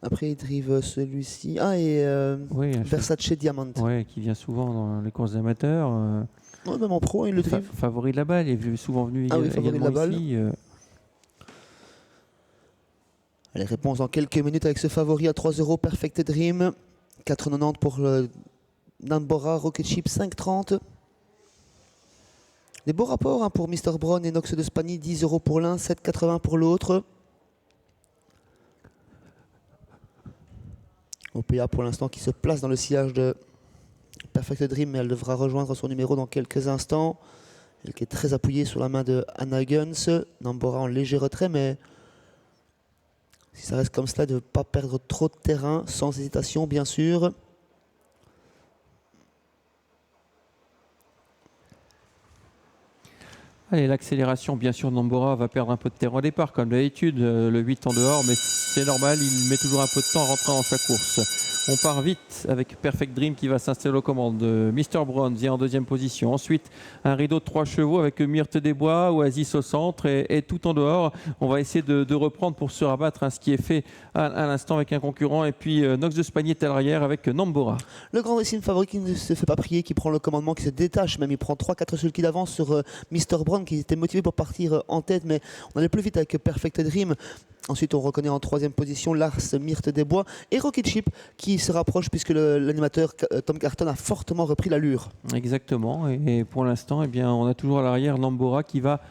Après, il drive celui-ci. Ah, et Oui, Versace Diamant. ouais, qui vient souvent dans les courses amateurs. Ouais, même en pro, il le drive. Favori de la balle, il est souvent venu Ah oui, favori de également la balle. ici. Allez, réponse dans quelques minutes avec ce favori à 3 euros. Perfect Dream. 4,90 pour le Nambora Rocket Chip 5,30. Des beaux rapports hein, pour Mr. Brown et Nox de Spagny. 10 euros pour l'un, 7,80 pour l'autre. OPA pour l'instant qui se place dans le sillage de Perfect Dream, mais elle devra rejoindre son numéro dans quelques instants. Elle qui est très appuyée sur la main de Anna Guns. Nambora en léger retrait, mais si ça reste comme cela, de ne pas perdre trop de terrain, sans hésitation bien sûr. Allez, l'accélération, bien sûr, Nambora va perdre un peu de terrain au départ, comme d'habitude. Le 8 en dehors, mais c'est normal, il met toujours un peu de temps à rentrer dans sa course. On part vite avec Perfect Dream qui va s'installer aux commandes. Mr. Brown vient en deuxième position. Ensuite, un rideau de 3 chevaux avec Myrte des Bois, Oasis au centre et tout en dehors. On va essayer de reprendre pour se rabattre ce qui est fait à l'instant avec un concurrent. Et puis, Nox de Spagny est à l'arrière avec Nambora. Le grandissime favori qui ne se fait pas prier, qui prend le commandement, qui se détache même. Il prend 3-4 sulky d'avance sur Mr. Brown qui était motivé pour partir en tête, mais on allait plus vite avec Perfect Dream. Ensuite, on reconnaît en troisième position Lars Myrte des Bois et Rocket Chip qui se rapproche puisque l'animateur Tom Carton a fortement repris l'allure. Exactement. Et pour l'instant, eh bien, on a toujours à l'arrière Nambora qui va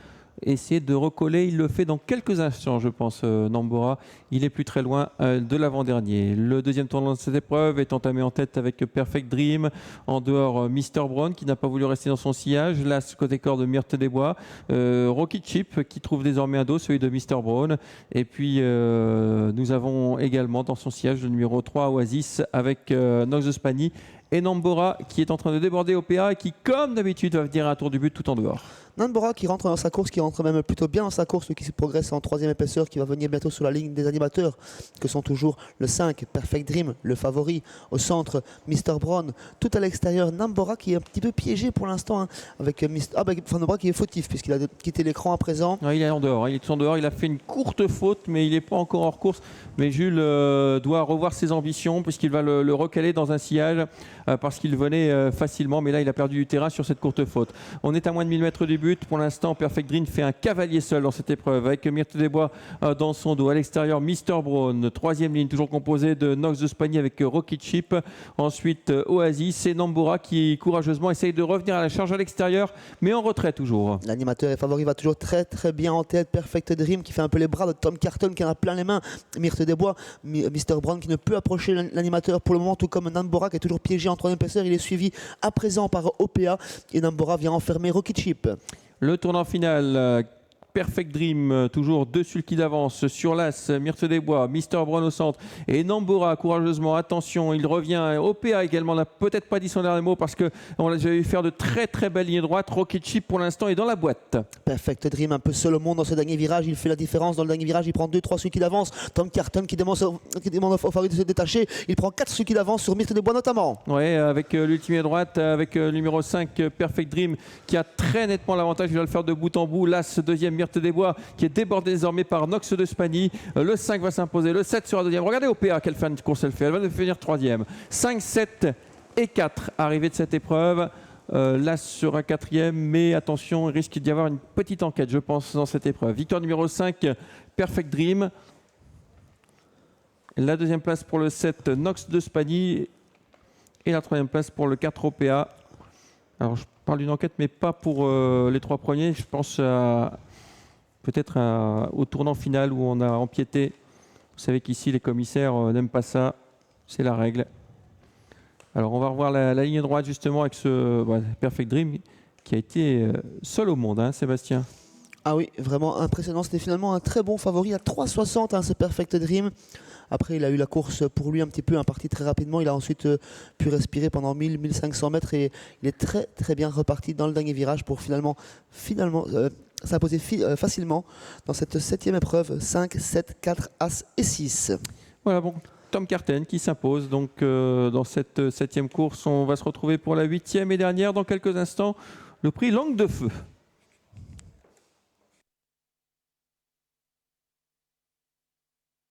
essayer de recoller. Il le fait dans quelques instants, je pense, Nambora. Il est plus très loin de l'avant-dernier. Le deuxième tournoi de cette épreuve est entamé en tête avec Perfect Dream. En dehors, Mr. Brown qui n'a pas voulu rester dans son sillage. Là, ce côté corps de Myrte des Bois. Rocket Chip qui trouve désormais un dos, celui de Mr. Brown. Et puis, nous avons également dans son sillage le numéro 3, Oasis, avec Nox de Spagny. Et Nambora qui est en train de déborder au PA et qui, comme d'habitude, va venir à un tour du but tout en dehors. Nambora qui rentre dans sa course, qui rentre même plutôt bien dans sa course, qui progresse en troisième épaisseur, qui va venir bientôt sur la ligne des animateurs, que sont toujours le 5, Perfect Dream, le favori, au centre, Mr. Brown, tout à l'extérieur, Nambora qui est un petit peu piégé pour l'instant, hein, avec Nambora qui est fautif, puisqu'il a quitté l'écran à présent. Ouais, il est en dehors, il est tout en dehors, il a fait une courte faute, mais il n'est pas encore hors course. Mais Jules doit revoir ses ambitions, puisqu'il va le recaler dans un sillage, parce qu'il venait facilement, mais là il a perdu du terrain sur cette courte faute. On est à moins de 1000 mètres du but. Pour l'instant, Perfect Dream fait un cavalier seul dans cette épreuve avec Myrte des Bois dans son dos. À l'extérieur, Mr. Brown. Troisième ligne, toujours composée de Nox de Spagny avec Rocket Chip. Ensuite, Oasis et Nambora qui courageusement essaye de revenir à la charge à l'extérieur, mais en retrait toujours. L'animateur et favori va toujours très très bien en tête. Perfect Dream qui fait un peu les bras de Tom Carton qui en a plein les mains. Myrte des Bois, Mr. Brown qui ne peut approcher l'animateur pour le moment, tout comme Nambora qui est toujours piégé en troisième épaisseur. Il est suivi à présent par OPA et Nambora vient enfermer Rocket Chip. Le tournant final, Perfect Dream, toujours deux sulky d'avance sur l'As, Myrte des Bois, Mr. Brown au centre et Nambora courageusement, attention, il revient, OPA également, n'a peut-être pas dit son dernier mot parce qu'on l'a déjà vu faire de très très belles lignes droites. Rocket Chip pour l'instant est dans la boîte. Perfect Dream un peu seul au monde dans ce dernier virage, il fait la différence dans le dernier virage, il prend 2-3 sulky d'avance. Tom Carton qui demande au favori de se détacher, il prend 4 sulky d'avance sur Myrte des Bois notamment. Ouais, avec l'ultime droite, avec le numéro 5, Perfect Dream qui a très nettement l'avantage, il va le faire de bout en bout. L'As, deuxième, Myrte des Bois qui est débordé désormais par Nox de Spagny. Le 5 va s'imposer, le 7 sera deuxième. Regardez OPA, quelle fin de course elle fait, elle va devenir troisième. 5, 7 et 4 arrivée de cette épreuve. L'As sera quatrième, mais attention, il risque d'y avoir une petite enquête, je pense, dans cette épreuve. Victoire numéro 5, Perfect Dream. La deuxième place pour le 7, Nox de Spagny. Et la troisième place pour le 4, OPA. Alors, je parle d'une enquête, mais pas pour les trois premiers. Je pense peut-être au tournant final où on a empiété. Vous savez qu'ici, les commissaires n'aiment pas ça. C'est la règle. Alors, on va revoir la ligne droite, justement, avec ce Perfect Dream qui a été seul au monde, hein, Sébastien. Ah oui, vraiment impressionnant. C'était finalement un très bon favori à 3,60, hein, ce Perfect Dream. Après, il a eu la course pour lui un petit peu, parti très rapidement. Il a ensuite pu respirer pendant 1000-1500 mètres et il est très très bien reparti dans le dernier virage pour finalement s'imposer facilement dans cette septième épreuve. 5, 7, 4, As et 6. Voilà, bon. Tom Carton qui s'impose donc dans cette septième course. On va se retrouver pour la huitième et dernière dans quelques instants. Le prix Langue de Feu.